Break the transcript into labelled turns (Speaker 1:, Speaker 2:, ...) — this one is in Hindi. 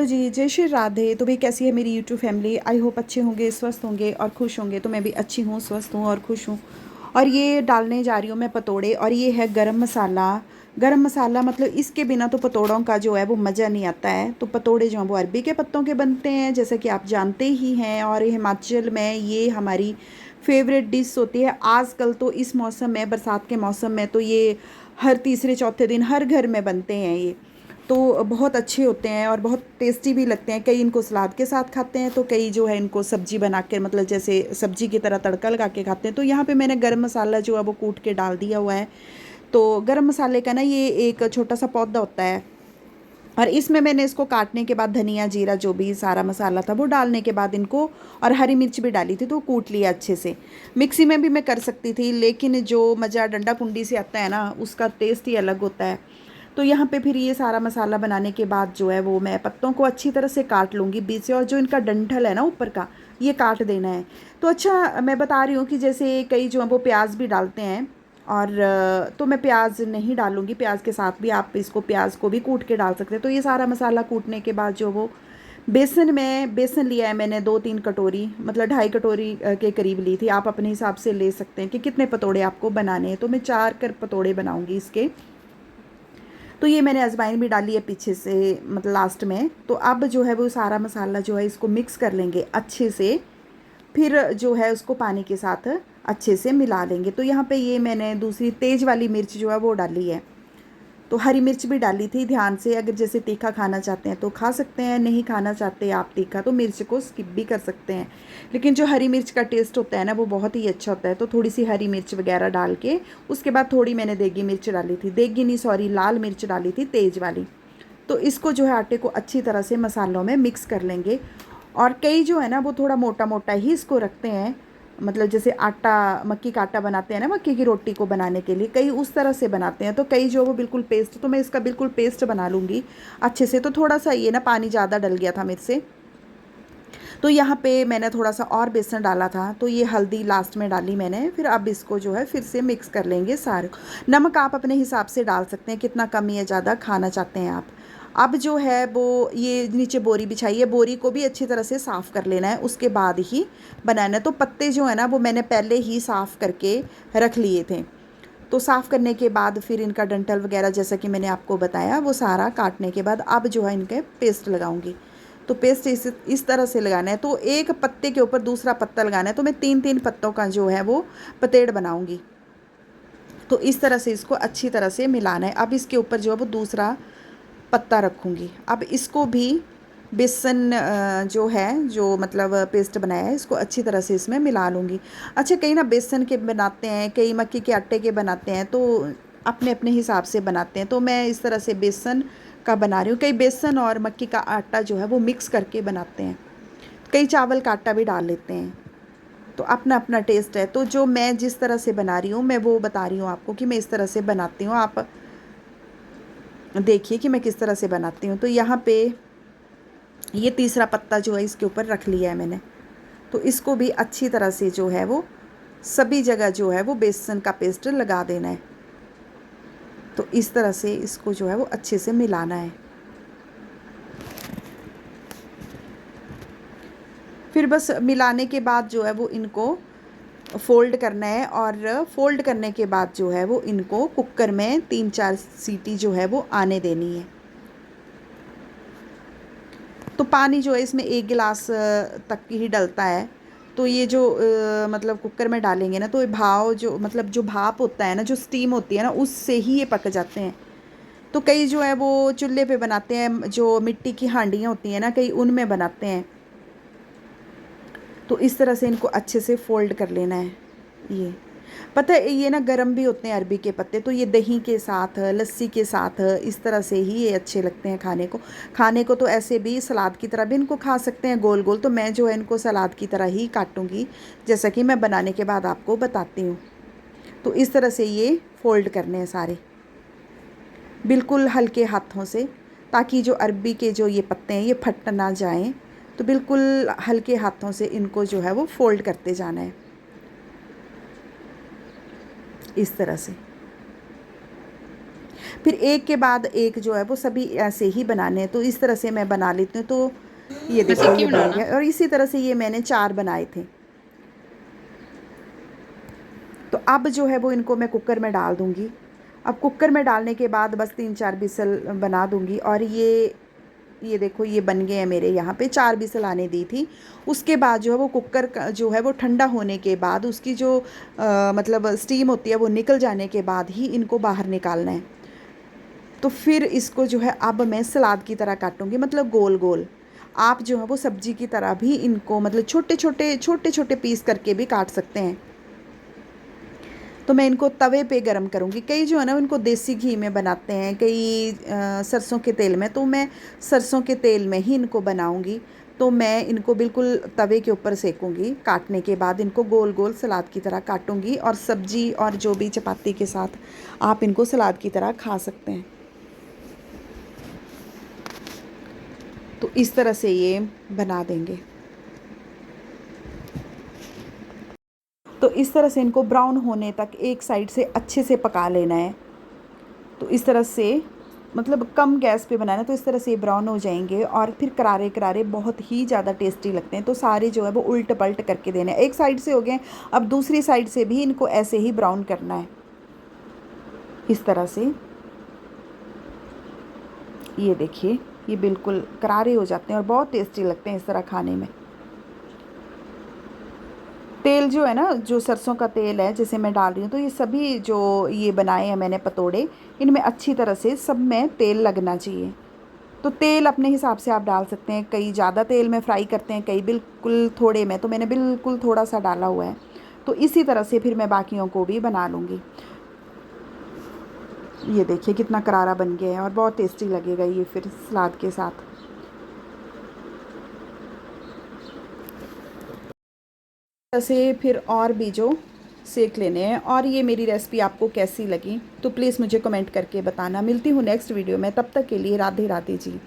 Speaker 1: जी, जय श्री राधे। तो भई कैसी है मेरी यूट्यूब फैमिली? आई होप अच्छे होंगे, स्वस्थ होंगे और खुश होंगे। तो मैं भी अच्छी हूँ, स्वस्थ हूँ और खुश हूँ। और ये डालने जा रही हूँ मैं पतोड़े, और ये है गरम मसाला। गरम मसाला मतलब इसके बिना तो पतोड़ों का जो है वो मज़ा नहीं आता है। तो पतोड़े जो हैं वो अरबी के पत्तों के बनते हैं, जैसा कि आप जानते ही हैं। और हिमाचल में ये हमारी फेवरेट डिश होती है। आजकल तो इस मौसम में, बरसात के मौसम में, तो ये हर तीसरे चौथे दिन हर घर में बनते हैं ये। तो बहुत अच्छे होते हैं और बहुत टेस्टी भी लगते हैं। कई इनको सलाद के साथ खाते हैं, तो कई जो है इनको सब्जी बना के, मतलब जैसे सब्जी की तरह तड़का लगा के खाते हैं। तो यहाँ पे मैंने गरम मसाला जो है वो कूट के डाल दिया हुआ है। तो गरम मसाले का ना ये एक छोटा सा पौधा होता है, और इसमें मैंने इसको काटने के बाद धनिया जीरा जो भी सारा मसाला था वो डालने के बाद इनको, और हरी मिर्च भी डाली थी, तो कूट लिया अच्छे से। मिक्सी में भी मैं कर सकती थी, लेकिन जो मज़ा डंडा कुंडी से आता है ना, उसका टेस्ट ही अलग होता है। तो यहाँ पे फिर ये सारा मसाला बनाने के बाद जो है वो मैं पत्तों को अच्छी तरह से काट लूँगी बीच से, और जो इनका डंठल है ना ऊपर का, ये काट देना है। तो अच्छा, मैं बता रही हूँ कि जैसे कई जो है वो प्याज भी डालते हैं, और तो मैं प्याज नहीं डालूँगी। प्याज के साथ भी आप इसको, प्याज को भी कूट के डाल सकते हैं। तो ये सारा मसाला कूटने के बाद जो वो बेसन लिया है मैंने 2-3 कटोरी, मतलब 2.5 कटोरी के करीब ली थी। आप अपने हिसाब से ले सकते हैं कि कितने पतोड़े आपको बनाने हैं। तो मैं 4 पतोड़े बनाऊँगी इसके। तो ये मैंने अजवाइन भी डाली है पीछे से, मतलब लास्ट में। तो अब जो है वो सारा मसाला जो है इसको मिक्स कर लेंगे अच्छे से। फिर जो है उसको पानी के साथ अच्छे से मिला लेंगे। तो यहाँ पे ये मैंने दूसरी तेज़ वाली मिर्च जो है वो डाली है। तो हरी मिर्च भी डाली थी ध्यान से। अगर जैसे तीखा खाना चाहते हैं तो खा सकते हैं, नहीं खाना चाहते आप तीखा तो मिर्च को स्किप भी कर सकते हैं। लेकिन जो हरी मिर्च का टेस्ट होता है ना वो बहुत ही अच्छा होता है। तो थोड़ी सी हरी मिर्च वगैरह डाल के, उसके बाद थोड़ी मैंने देगी मिर्च डाली थी, देगी नहीं सॉरी, लाल मिर्च डाली थी तेज़ वाली। तो इसको जो है आटे को अच्छी तरह से मसालों में मिक्स कर लेंगे। और कई जो है ना वो थोड़ा मोटा मोटा ही इसको रखते हैं, मतलब जैसे आटा, मक्की का आटा बनाते हैं ना मक्की की रोटी को बनाने के लिए, कई उस तरह से बनाते हैं। तो कई जो वो बिल्कुल पेस्ट, तो मैं इसका बिल्कुल पेस्ट बना लूँगी अच्छे से। तो थोड़ा सा ये ना पानी ज़्यादा डल गया था मेरे से। तो यहाँ पे मैंने थोड़ा सा और बेसन डाला था, तो ये हल्दी लास्ट में डाली मैंने। फिर अब इसको जो है फिर से मिक्स कर लेंगे सारे। नमक आप अपने हिसाब से डाल सकते हैं, कितना कम या ज़्यादा खाना चाहते हैं आप। अब जो है वो ये नीचे बोरी बिछाई है, बोरी को भी अच्छी तरह से साफ़ कर लेना है, उसके बाद ही बनाना है। तो पत्ते जो है ना वो मैंने पहले ही साफ़ करके रख लिए थे। तो साफ़ करने के बाद फिर इनका डंठल वगैरह जैसा कि मैंने आपको बताया वो सारा काटने के बाद अब जो है इनके पेस्ट लगाऊंगी। तो पेस्ट इस तरह से लगाना है। तो एक पत्ते के ऊपर दूसरा पत्ता लगाना है। तो मैं 3-3 पत्तों का जो है वो पतेड़ बनाऊंगी। तो इस तरह से इसको अच्छी तरह से मिलाना है। अब इसके ऊपर जो है वो दूसरा पत्ता रखूँगी। अब इसको भी बेसन जो है, जो मतलब पेस्ट बनाया है, इसको अच्छी तरह से इसमें मिला लूँगी। अच्छा, कई ना बेसन के बनाते हैं, कई मक्की के आटे के बनाते हैं, तो अपने अपने हिसाब से बनाते हैं। तो मैं इस तरह से बेसन का बना रही हूँ। कई बेसन और मक्की का आटा जो है वो मिक्स करके बनाते हैं, कई चावल का आटा भी डाल लेते हैं। तो अपना अपना टेस्ट है। तो जो मैं जिस तरह से बना रही हूँ मैं वो बता रही हूँ आपको कि मैं इस तरह से बनाती हूँ। आप देखिए कि मैं किस तरह से बनाती हूँ। तो यहाँ पे ये तीसरा पत्ता जो है इसके ऊपर रख लिया है मैंने। तो इसको भी अच्छी तरह से जो है वो सभी जगह जो है वो बेसन का पेस्ट लगा देना है। तो इस तरह से इसको जो है वो अच्छे से मिलाना है। फिर बस मिलाने के बाद जो है वो इनको फ़ोल्ड करना है, और फ़ोल्ड करने के बाद जो है वो इनको कुकर में 3-4 सीटी जो है वो आने देनी है। तो पानी जो है इसमें 1 गिलास तक ही डलता है। तो ये जो मतलब कुकर में डालेंगे ना, तो ये भाव जो, मतलब जो भाप होता है ना, जो स्टीम होती है ना, उससे ही ये पक जाते हैं। तो कई जो है वो चूल्हे पे बनाते हैं, जो मिट्टी की हांडियाँ होती हैं ना, कई उनमें बनाते हैं। तो इस तरह से इनको अच्छे से फ़ोल्ड कर लेना है। ये पता है ये ना गरम भी होते हैं अरबी के पत्ते। तो ये दही के साथ, लस्सी के साथ, इस तरह से ही ये अच्छे लगते हैं खाने को। खाने को तो ऐसे भी सलाद की तरह भी इनको खा सकते हैं गोल गोल। तो मैं जो है इनको सलाद की तरह ही काटूंगी, जैसा कि मैं बनाने के बाद आपको बताती हूँ। तो इस तरह से ये फ़ोल्ड करने हैं सारे, बिल्कुल हल्के हाथों से, ताकि जो अरबी के जो ये पत्ते हैं ये फट ना जाएं। तो बिल्कुल हल्के हाथों से इनको जो है वो फ़ोल्ड करते जाना है इस तरह से। फिर एक के बाद एक जो है वो सभी ऐसे ही बनाने हैं। तो इस तरह से मैं बना लेती हूँ। तो ये
Speaker 2: बस
Speaker 1: देखो
Speaker 2: एक ही
Speaker 1: ये बन
Speaker 2: बनाना।
Speaker 1: गया, और इसी तरह से ये मैंने 4 बनाए थे। तो अब जो है वो इनको मैं कुकर में डाल दूँगी। अब कुकर में डालने के बाद बस 3-4 विसल बना दूँगी, और ये देखो ये बन गए हैं मेरे। यहाँ पे 4 विसल आने दी थी। उसके बाद जो है वो कुकर का जो है वो ठंडा होने के बाद उसकी जो मतलब स्टीम होती है वो निकल जाने के बाद ही इनको बाहर निकालना है। तो फिर इसको जो है अब मैं सलाद की तरह काटूँगी, मतलब गोल-गोल। आप जो है वो सब्ज़ी की तरह भी इनको मतलब छोटे-छोटे पीस करके भी काट सकते हैं। तो मैं इनको तवे पे गरम करूँगी। कई जो है ना इनको देसी घी में बनाते हैं, कई सरसों के तेल में। तो मैं सरसों के तेल में ही इनको बनाऊँगी। तो मैं इनको बिल्कुल तवे के ऊपर सेकूँगी। काटने के बाद इनको गोल-गोल सलाद की तरह काटूँगी, और सब्ज़ी और जो भी चपाती के साथ आप इनको सलाद की तरह खा सकते हैं। तो इस तरह से ये बना देंगे। तो इस तरह से इनको ब्राउन होने तक एक साइड से अच्छे से पका लेना है। तो इस तरह से मतलब कम गैस पे बनाना है। तो इस तरह से ये ब्राउन हो जाएंगे, और फिर करारे-करारे बहुत ही ज़्यादा टेस्टी लगते हैं। तो सारे जो है वो उल्ट-पलट करके देने हैं। एक साइड से हो गए, अब दूसरी साइड से भी इनको ऐसे ही ब्राउन करना है, इस तरह से। ये देखिए ये बिल्कुल करारे हो जाते हैं और बहुत टेस्टी लगते हैं इस तरह खाने में। तेल जो है ना, जो सरसों का तेल है जिसे मैं डाल रही हूँ, तो ये सभी जो ये बनाए हैं मैंने पतोड़े, इनमें अच्छी तरह से सब में तेल लगना चाहिए। तो तेल अपने हिसाब से आप डाल सकते हैं। कई ज़्यादा तेल में फ्राई करते हैं, कई बिल्कुल थोड़े में। तो मैंने बिल्कुल थोड़ा सा डाला हुआ है। तो इसी तरह से फिर मैं बाकियों को भी बना लूँगी। ये देखिए कितना करारा बन गया है, और बहुत टेस्टी लगेगा ये फिर सलाद के साथ। ऐसे फिर और भी जो सेक लेने हैं। और ये मेरी रेसिपी आपको कैसी लगी तो प्लीज़ मुझे कमेंट करके बताना। मिलती हूँ नेक्स्ट वीडियो में, तब तक के लिए राधे राधे जी।